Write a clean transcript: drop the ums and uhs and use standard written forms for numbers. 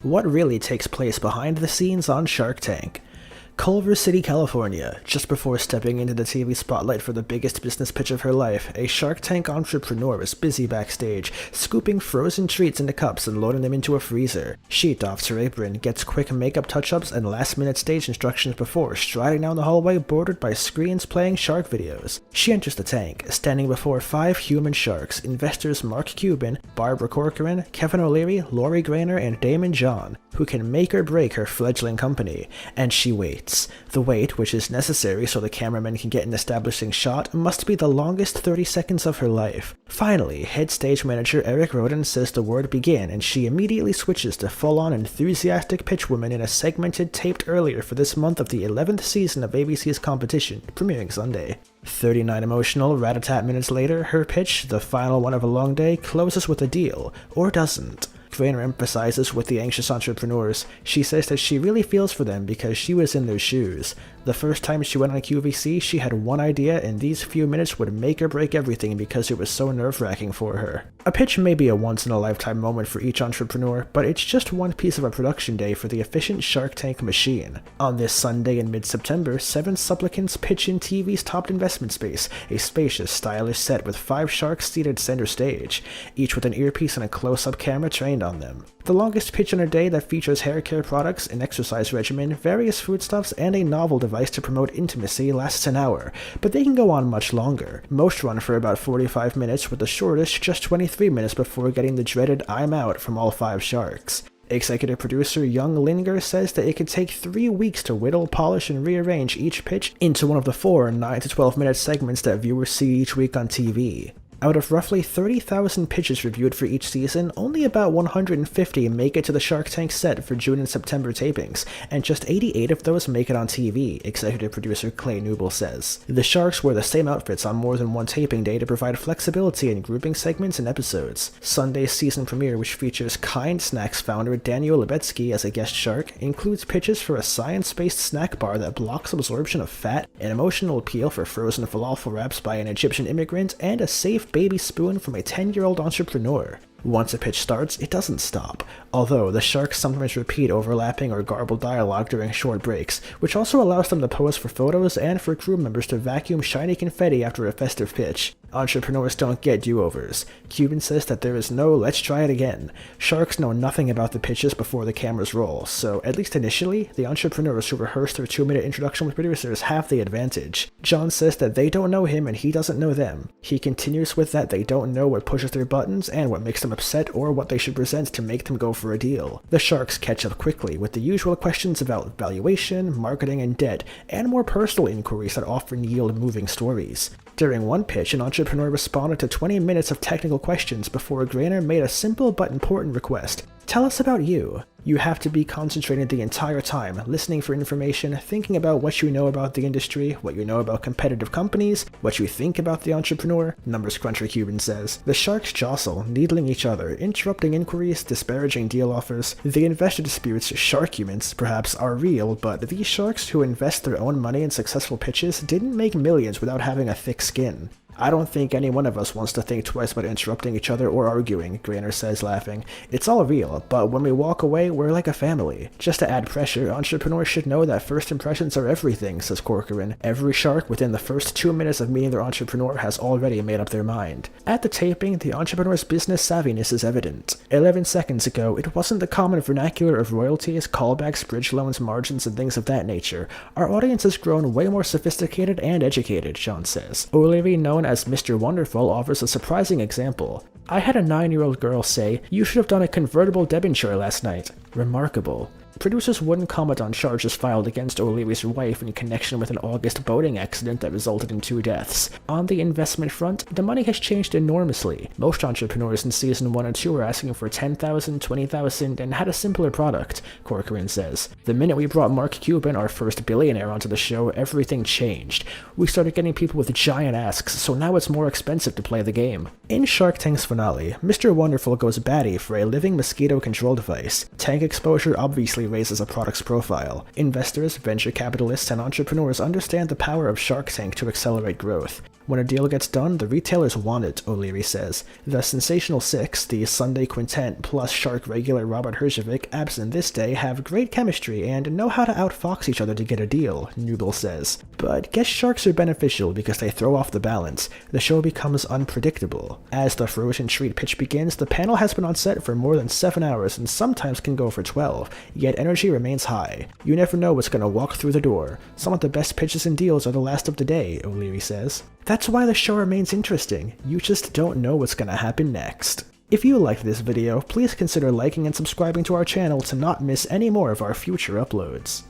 What really takes place behind the scenes on Shark Tank? Culver City, California. Just before stepping into the TV spotlight for the biggest business pitch of her life, a Shark Tank entrepreneur is busy backstage, scooping frozen treats into cups and loading them into a freezer. She doffs her apron, gets quick makeup touch-ups and last-minute stage instructions before striding down the hallway bordered by screens playing shark videos. She enters the tank, standing before 5 human sharks, investors Mark Cuban, Barbara Corcoran, Kevin O'Leary, Lori Grainer, and Damon John, who can make or break her fledgling company. And she waits. The wait, which is necessary so the cameraman can get an establishing shot, must be the longest 30 seconds of her life. Finally, head stage manager Eric Roden says the word begin, and she immediately switches to full-on enthusiastic pitchwoman in a segmented taped earlier for this month of the 11th season of ABC's competition, premiering Sunday. 39 emotional rat-a-tat minutes later, her pitch, the final one of a long day, closes with a deal, or doesn't. Grainer emphasizes with the anxious entrepreneurs. She says that she really feels for them because she was in their shoes. The first time she went on QVC, she had one idea, and these few minutes would make or break everything because it was so nerve-wracking for her. A pitch may be a once-in-a-lifetime moment for each entrepreneur, but it's just one piece of a production day for the efficient Shark Tank machine. On this Sunday in mid-September, 7 supplicants pitch in TV's top investment space, a spacious, stylish set with 5 sharks seated center stage, each with an earpiece and a close-up camera trained on them. The longest pitch on a day that features hair care products, an exercise regimen, various foodstuffs, and a novel device to promote intimacy lasts an hour, but they can go on much longer. Most run for about 45 minutes, with the shortest just 23 minutes before getting the dreaded "I'm out" from all 5 sharks. Executive producer Young Linger says that it could take 3 weeks to whittle, polish, and rearrange each pitch into one of the 4 9 to 12 minute segments that viewers see each week on TV. Out of roughly 30,000 pitches reviewed for each season, only about 150 make it to the Shark Tank set for June and September tapings, and just 88 of those make it on TV, executive producer Clay Newble says. The Sharks wear the same outfits on more than one taping day to provide flexibility in grouping segments and episodes. Sunday's season premiere, which features Kind Snacks founder Daniel Lebetsky as a guest shark, includes pitches for a science-based snack bar that blocks absorption of fat, an emotional appeal for frozen falafel wraps by an Egyptian immigrant, and a safe baby spoon from a 10-year-old entrepreneur. Once a pitch starts, it doesn't stop, although the sharks sometimes repeat overlapping or garbled dialogue during short breaks, which also allows them to pose for photos and for crew members to vacuum shiny confetti after a festive pitch. Entrepreneurs don't get do-overs. Cuban says that there is no "let's try it again." Sharks know nothing about the pitches before the cameras roll, so at least initially, the entrepreneurs who rehearse their 2-minute introduction with producers have the advantage. John says that they don't know him and he doesn't know them. He continues with that they don't know what pushes their buttons and what makes them upset or what they should present to make them go for a deal. The sharks catch up quickly with the usual questions about valuation, marketing, and debt, and more personal inquiries that often yield moving stories. During one pitch, an entrepreneur responded to 20 minutes of technical questions before Grainer made a simple but important request. "Tell us about you." You have to be concentrated the entire time, listening for information, thinking about what you know about the industry, what you know about competitive companies, what you think about the entrepreneur, numbers cruncher Cuban says. The sharks jostle, needling each other, interrupting inquiries, disparaging deal offers. The investor disputes, sharkuments, perhaps, are real, but these sharks who invest their own money in successful pitches didn't make millions without having a thick skin. "I don't think any one of us wants to think twice about interrupting each other or arguing," Grainer says, laughing. "It's all real, but when we walk away, we're like a family." Just to add pressure, entrepreneurs should know that first impressions are everything, says Corcoran. Every shark within the first 2 minutes of meeting their entrepreneur has already made up their mind. At the taping, the entrepreneur's business savviness is evident. 11 seconds ago, it wasn't the common vernacular of royalties, callbacks, bridge loans, margins, and things of that nature. Our audience has grown way more sophisticated and educated, John says. O'Leary, known as Mr. Wonderful, offers a surprising example. "I had a 9-year-old girl say, 'You should have done a convertible debenture last night.' Remarkable." Producers wouldn't comment on charges filed against O'Leary's wife in connection with an August boating accident that resulted in 2 deaths. On the investment front, the money has changed enormously. Most entrepreneurs in season 1 and 2 were asking for $10,000, $20,000, and had a simpler product, Corcoran says. "The minute we brought Mark Cuban, our first billionaire, onto the show, everything changed. We started getting people with giant asks, so now it's more expensive to play the game." In Shark Tank's finale, Mr. Wonderful goes batty for a living mosquito control device. Tank exposure obviously raises a product's profile. Investors, venture capitalists, and entrepreneurs understand the power of Shark Tank to accelerate growth. When a deal gets done, the retailers want it, O'Leary says. The Sensational Six, the Sunday Quintet plus Shark regular Robert Herjavec, absent this day, have great chemistry and know how to outfox each other to get a deal, Newell says. But guest sharks are beneficial because they throw off the balance. The show becomes unpredictable. As the frozen treat pitch begins, the panel has been on set for more than 7 hours and sometimes can go for 12, yet energy remains high. You never know what's gonna walk through the door. Some of the best pitches and deals are the last of the day, O'Leary says. That's why the show remains interesting. You just don't know what's gonna happen next. If you liked this video, please consider liking and subscribing to our channel to not miss any more of our future uploads.